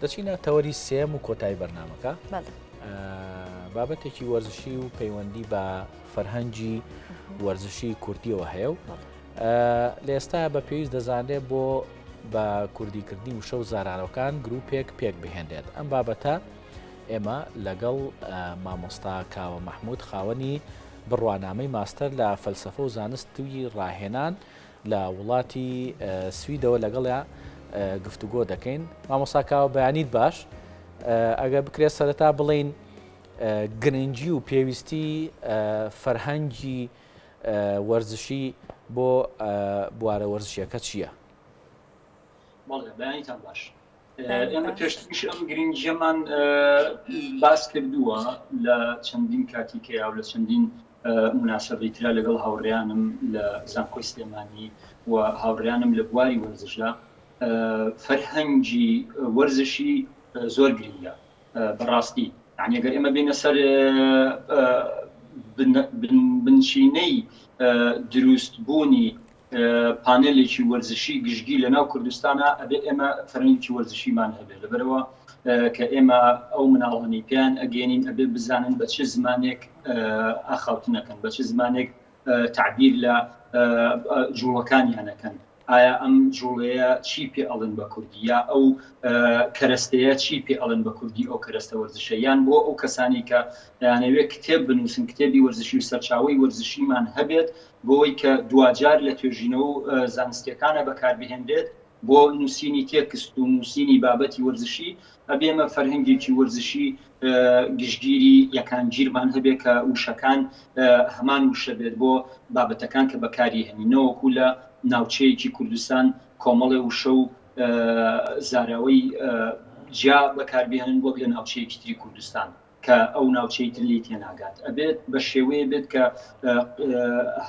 دەچینە تەوەری سێم و کۆتایی بەرنامەکە بابەتێکی وەرزشی و پەیوەندی بە فەرهەنگی وەرزشی کوردیەوە هەیە و لە ئێستا بە پێویست دەزانێت بۆ بە کوردیکردنی وشە و زارارەکان گروپێک پێک بهێنرێت. ئەم بابەتە ئێمە لەگەڵ مامۆستا کاوە مەحموود خاوەنی بڕوانامەی ماستەر لە فەلسەفە و زانستی ڕاهێنان لە وڵاتی سویدەوە لەگەڵە گفتوگۆ دەکەین. مامۆستا کاوە بەیانیت باش ئەگە بکرێت سەرەتا بڵین گرنگی و پێویستی فەرهەنگی وەرزشی بۆ بوارە وەرزشیەکە چییە؟ بەیانیتان باش. ئێمە پێشتریش ئەم گرنگیەمان باس کردووە لە چەندین کاتیکەیە و لە چەندین مناسبەی ترا لەگەڵ هاوڕێیانم لە زانکۆی سلێمانی و هاوڕێیانم لە بواری وەرزشدا. فەرهەنگی وەرزشی زۆر گرنگە بەڕاستی. یعنی ئەگەر ئێمە بینە سەر بنشینەی دروستبوونی پانێلێکی وەرزشی گشتگی لە ناو کوردستانە ئەبێ ئێمە فەرهەنگی وەرزشیمان هەبێت لەبەرەوە کە ئێمە ئەو مناڵانی پێیان ئەگەێنین ئەبێ بزانن بە چه زمانێک ئاخاوتنەکەن بە چه زمانێک تعبیر لە جوڵەکانیانەکەن. ئایا ئەم جوڵەیە چی پێ ئەڵن بە کوردی یا ئەو کەرەستەیە چی پێ ئەڵن بە کوردی ئەو کەرەستە وەرزشە یان بۆ ئەو کەسانی کە یانەوێت کتێب بنووسن کتێبی وەرزشی و سەرچاوی وەرزشیمان هەبێت بۆی کە دوجار لە توێژینەوە و زانستیەکانە بەکاربهێنرێت بۆ نووسینی تێکست و نووسینی بابەتی وەرزشی ئەبێمە فەرهەنگێکی وەرزشی گشتگیری یەکان گیرمان هەبێت کە وشەکان هەمان وشە بێت بۆ بابەتەکان کە بەکاری هەنینەوەکو لە ناوچەیەکی کوردستان کۆمەڵێ وشە و زاراوەی جیا بەکاربهێنن وەک لە ناوچەیەکی تری کوردستان کە ئەو ناوچەی تر لی تێناگات. ئەبێت بە شێوەیە بێت کە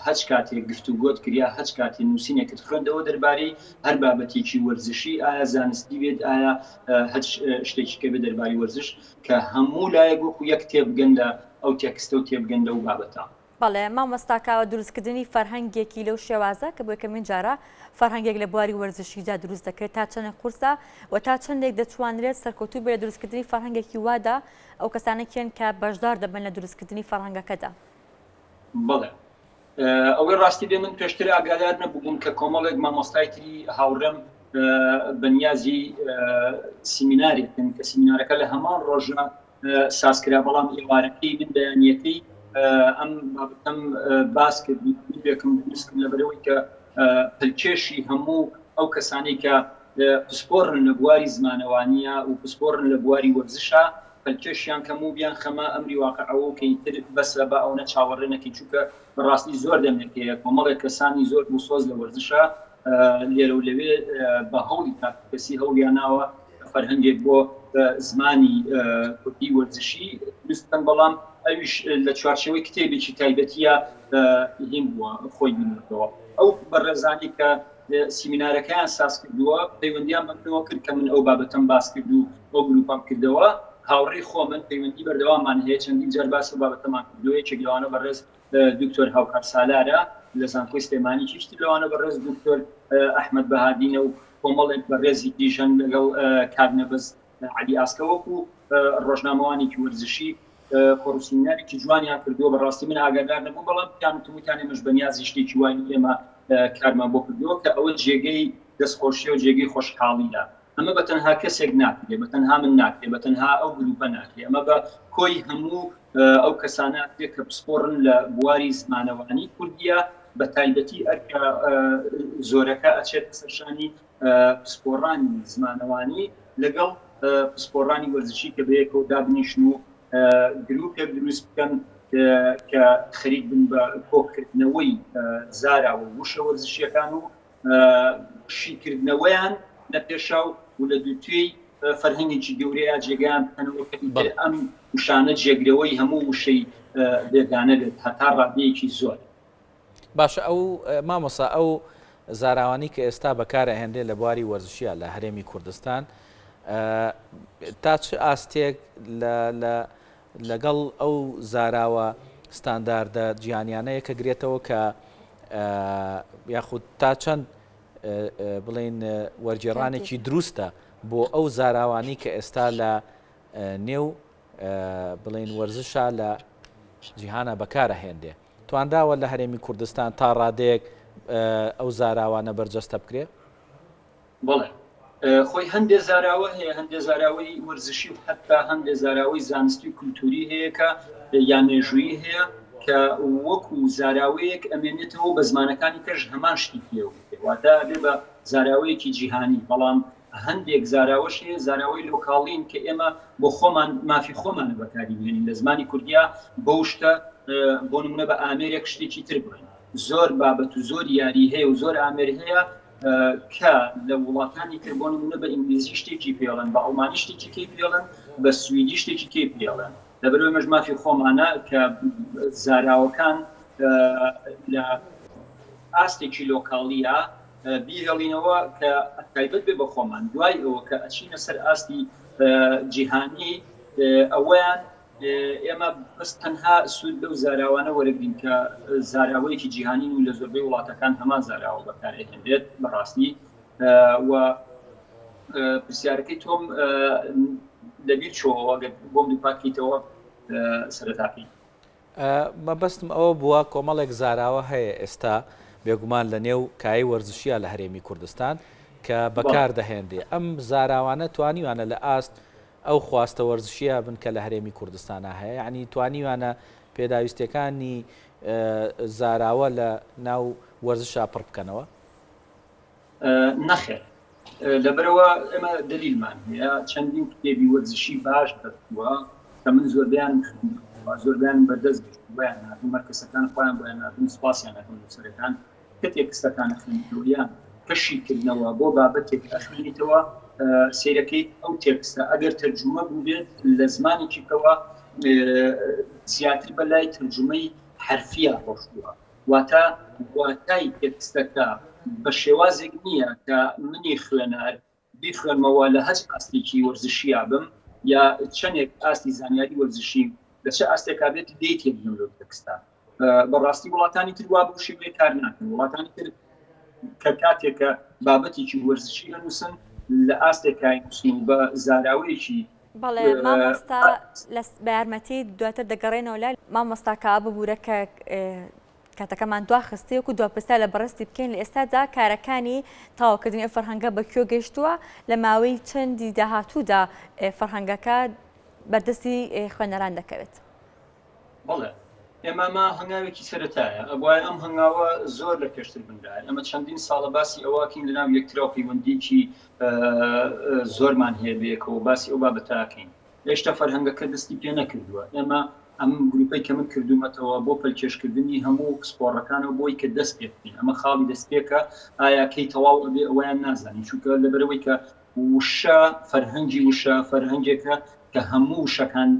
هەچ کاتێک گفتوگۆت کریا هەچ کاتی نووسینێکت خوێندەوە دەربارەی هەر بابەتێکی وەرزشی ئایا زانستی بێت ئایا هەچ شتێکی کە بێت دەرباری وەرزش کە هەموو لایەک وەکو یەک تێبگەن لە ئەو تێکستە و تێبگەندە و بابەتە. بەڵێ مامۆستاکاوە دروستکردنی فەرهەنگێکی لەو شێوازە کە بۆ یەکەمین جارە فەرهەنگێک لە بواری وەرزشیدا دروست دەکرێت تا چەندێک قورسە و تا چەندێک دەتوانرێت سەرکەوتوو بێت لە دروستکردنی فەرهەنگێکی وادا ئەو کەسانێکیان کە بەشدار دەبن لە دروستکردنی فەرهەنگەکەدا. بەڵێ ئەوەی ڕاستی دێ من پێشتر ئاگادار نەبووم کە کۆمەڵێک مامۆستای تری هاوڕێم بەنیازی سیمینارێکن کە سیمینارەکە لە هەمان ڕۆژە سازکرا بەڵام ئێوارەکەی من بەیانیەکەی ئەم بابەتەم باس کرد بێکم دروستکردن لەبەرەوەی کە پلکێشی هەموو ئەو کەسانی کە پسپۆڕن لە بواری زمانەوانیە و پسپۆڕن لە بواری وەرزشە پلکێشیان کەموو بیان خەمە ئەمری واقعەوە کەی تر بەسە بە ئەوە چاوەڕێنەکەی چووکە بەڕاستی زۆر دەمێکەیە کۆمەڵێک کەسانی زۆر بوسۆز لە وەرزشە لێرە و لەوێ بە هەوڵی کەسی هەوڵیاناوە فەرهەنگێک بۆ زمانی کوردی وەرزشی دروستکەن بەڵام ئەویش لە چوارچەوەی کتێبێکی تایبەتیە هین بووە خۆی بینێتەوە. ئەو بەڕێزانی کە سیمینارەکەیان ساز کردووە پەیوەندیان بەمنەوە کرد کە من ئەو بابەتەم باس کرد و ئەو گروپام کردەوە هاوڕێی خۆ من پەیوەندی بەردەوامان هەیە چەندین جار باس بابەتەمان کردووە یەکێک لەوانە بەڕێز دکتۆر هاوکار سالارە لە زانکۆی سلێمانی چیشتی لەوانە بەڕێز دکتۆر ئەحمەد بەهادینە و کۆمەڵێک بەڕێزی دیژەن لەگەڵ کارنەبەز عەلی ئاسکەوەک و ڕۆژنامەوانێکی وەرزشی خۆڕوسینارێکی جوانیان کردووە بەڕاستی من ئاگادار نەبوو بەڵام پیانتموتان ئێمەش بەنیازی شتێکی وای ئێمە کارمان بۆ کردووە کە ئەوە جێگەی دەستخۆشیە و جێگەی خۆشحاڵیدا. ئەمە بە تەنها کەسێک ناکرێت بە تەنها من ناکرێت بە تەنها ئەو گروپە ناکرێت ئەمە بە کۆی هەموو ئەو کەسانە کە پسپۆڕن لە بواری زمانەوانی کوردیە بە تایبەتی ئەرکە زۆرەکە ئەچێت سەرشانی پسپۆڕانی زمانەوانی لەگەڵ پسپۆڕانی وەرزشی کە بەیەکەوە دابنیشن و گروپێک دروست بکەن کە خەریک بن بە کۆکردنەوەی زارا و وشە وەرزشیەکان و شیکردنەوەیان لە پێشاو و لە دووتوێی فەرهەنگێکی گەورەیە جێگەیان بکەنەوە ئەم وشانە جێگرەوەی هەموو وشەی بێگانە بێت هەتا ڕادەیەکی زۆر. باشە ئەو مامۆسا ئەو زاراوانی کە ئێستا بەکارهێنرێت لە بواری وەرزشیە لە هەرێمی کوردستان تا چ ئاستێک لەگەڵ ئەو زاراوە ستانداردە جیهانیانەیە کە گرێتەوە کە یاخود تا چەند بڵین وەرگێڕانێکی دروستە بۆ ئەو زاراوانی کە ئێستا لە نێو بڵێن وەرزشە لە جیهانە بەکارە هێندێ توانراوە لە هەرێمی کوردستان تا ڕادەیەک ئەو زاراوانە بەرجەستە بکرێ؟ بەڵێ خۆی هەندێک زاراوە هەیە هەندێک زاراوەی وەرزشی و حتا هەندێک زاراوەی زانستی و کولتوری هەیە کە یان مێژویی هەیە کە وەکو زاراوەیەک ئەمێنێتەوە بە زمانەکانی کەش هەمان شتی پێواتە بێ بە زاراوەیەکی جیهانی بەڵام هەندێک زاراوەش هەیە زاراوەی لۆکاڵین کە ئێمە بۆ خۆمان مافی خۆمان بەکاری بێنین لە زمانی کوردیا بەو شتە بۆ نمونە بە ئامێرێک شتێکی تر بڵێن زۆر بابەت و زۆر یاری هەیە و زۆر ئامێر هەیە کە لە وڵاتانی تر بۆ نمونە بە ئینگلیزی شتێکی پێڵن بە ئەڵمانی شتێکی کەی پێڵن بە سویدی شتێکی کەی پێڵن لەبەرەوەی مەژ مافی خۆمانە کە زاراوەکان لە ئاستێکی لۆکاڵیە بیهێڵینەوە کە تایبەت بێ بە خۆمان دوای ئەوە کە ئەچینە سەر ئاستی جیهانی ئەویان ئێمە بەس تەنها سوود لەو زاراوانە وەرەگرین کە زاراوەیەکی جیهانی و لە زۆربەی وڵاتەکان هەمان زاراوە بەکارهێنرێت بەڕاستی و پرسیارەکەی تۆم لەبیر چۆوە بۆم دووپاکیتەوە سەرەتاکەی مەبەستم ئەوە بووە کۆمەڵێک زاراوە هەیە ئێستا بێگومان لە نێو کای وەرزشیە لە هەرێمی کوردستان کە بەکار دەهێندێ ئەم زاراوانە توانیوانە لە ئاست ئەو خواستە وەرزشیە بن کە لە هەرێمی کوردستانە هەیە یعنی توانیوانە پێداویستەکانی زاراوە لە ناو وەرزشا پڕ بکەنەوە نەخێر لەبەرەوە ئێمە دلیلمان هەیە چەندین کتێبی وەرزشی باش دەکووە کە من زۆربیان بەردەست بۆیان ناتون مەرکەسەکان خۆیان بۆیان ناتون سپاسیان ناتون سەرەکان کە تێکستەکان خوێنیان کەشیکردنەوە بۆ بابەتێک ئەخوێنیتەوە سیرەکەی ئەو تێکستە ئەگەر تەرجمە بوو بێت لە زمانێکیکەوە زیاتر بەلای تەرجمەی حرفیە ڕۆشتووە واتە واتای تێکستەکە بە شێوازێک نییە کە منی خوێنەر بیخوێنمەوە لە هەچ ئاستێکی وەرزشیە بم یا چەندێک ئاستی زانیاری وەرزشی لە چه ئاستێکا بێت دەیتێ بنم لەو تێکستە بەڕاستی وڵاتانی تر وا بوو شێوەیە کار ناکەن وڵاتانی تر کە کاتێکە بابەتێکی وەرزشی هەنووسن لە ئاستێکای نووسین بە زاراوەیەکی بەڵێ مامۆستا بە یارمەتی دواتر دەگەڕێنەوە لای مامۆستاکە ببوورە کە کاتەکەمان دواخستی وەکو دوپرسا لە بەڕستی بکەین لە ئێستادا کارەکانی تاواکردنی فەرهەنگە بەکوێ گەیشتووە لە ماوەی چەندی داهاتوودا فەرهەنگەکە بەردەستی خوێنەران دەکەوێت بەڵێ ئێمەما هەنگاوێکی سەرەتایە ئەوای ئەم هەنگاوە زۆر لە پێشتر بنرای ئەمە چەندین ساڵە باسی ئەوواکەین لەناو یەکترا پەیوەندیکی زۆرمان هەیە بێکەوە باسی ئەو بابەتاکەین هێشتا فەرهەنگەکە دەستی پێ نەکردووە ئێمە ئەم گروپی کە من کردومەتەوە بۆ پەلکێشکردنی هەموو سپۆڕەکانەوە بۆی کە دەست پێ بکەین ئەمە خاڵی دەستپێکە ئایا کەی تەواو ئەبێ ئەویان نازانین چونکە لەبەرەوەی کە وشە فەرهەنگی وشە فەرهەنگێکە کە هەموو وشەکان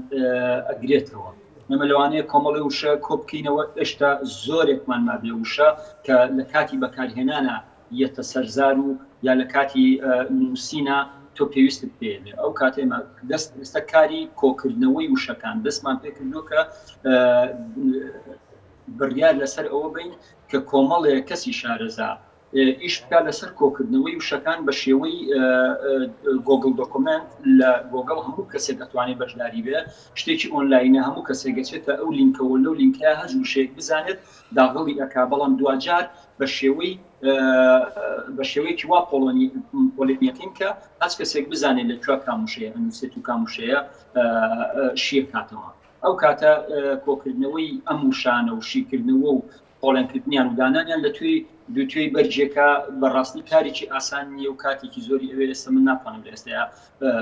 ئەگرێتەوە ئەمە لەوانەیە کۆمەڵی وشە کۆبکەینەوە ئێشتا زۆرێکمان مابێ وشە کە لە کاتی بەکارهێنانە یەتە سەرزار و یا لە کاتی نووسینە تۆ پێویستت پێێنێ ئەو کاتێمە دەستە کاری کۆکردنەوەی وشەکان دەستمان پێکردو کە بڕیار لەسەر ئەوە بین کە کۆمەڵەیە کەسی شارەزا ئیش بکات لەسەر کۆکردنەوەی وشەکان بە شێوەی گۆگڵ دۆکمنت لە گۆگڵ هەموو کەسێک دەتوانێت بەشداری بێ شتێکی ئۆنلاینە هەموو کەسێک گەچێتە ئەو لینکەوە لەو لینکە هەز وشەیەک بزانێت داغڵی ئەکا بەڵام دوجار بە شێوەیەکی وا پۆلۆنیەکەین کە هەچ کەسێک بزانێت لەکوێ کاموشەیە هەنووسێت و کاموشەیە شیە کاتەوە ئەو کاتە کۆکردنەوەی ئەم وشانە و شیکردنەوە و پۆڵێنکردنیان و دانانیان لە دوتوێی بەرجێکە بەڕاستی کارێکی ئاسان نییە و کاتێکی زۆری ئەوێ ئێستا من ناتوانم لە ئێستایا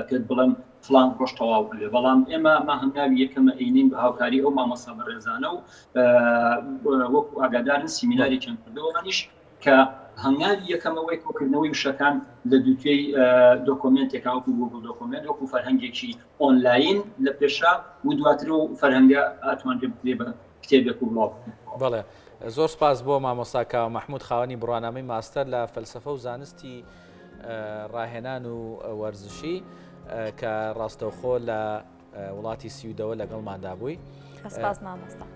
پێت بڵم فلان ڕۆژ تەواو بێ بەڵام ئێمە ما هەنگاوی یەکەمە ئەینین بە هاوکاری ئەو مامۆستا بەڕێزانە و وەکو ئاگادارن سیمینارێکیان کردەوەمانیش کە هەنگاوی یەکەمەوەی کۆکردنەوەی وشەکان لە دوتوێی دۆکۆمنتێکا وەکو گوگڵ دۆکۆمنت وەکو فەرهەنگێکی ئۆنلاین لە پێشا و دواتر و فەرهەنگە ئاتوان پێ بکرێ بە کتێبێک و بڵاو بەڵێ زۆر سپاس بۆ مامۆستاکە مەحموود خاوەنی بڕوانامەی ماستەر لە فەلسەفە و زانستی ڕاهێنان و وەرزشی کە ڕاستەوخۆ لە وڵاتی سویدەوە لەگەڵماندا بووی. سپاس مامۆستا.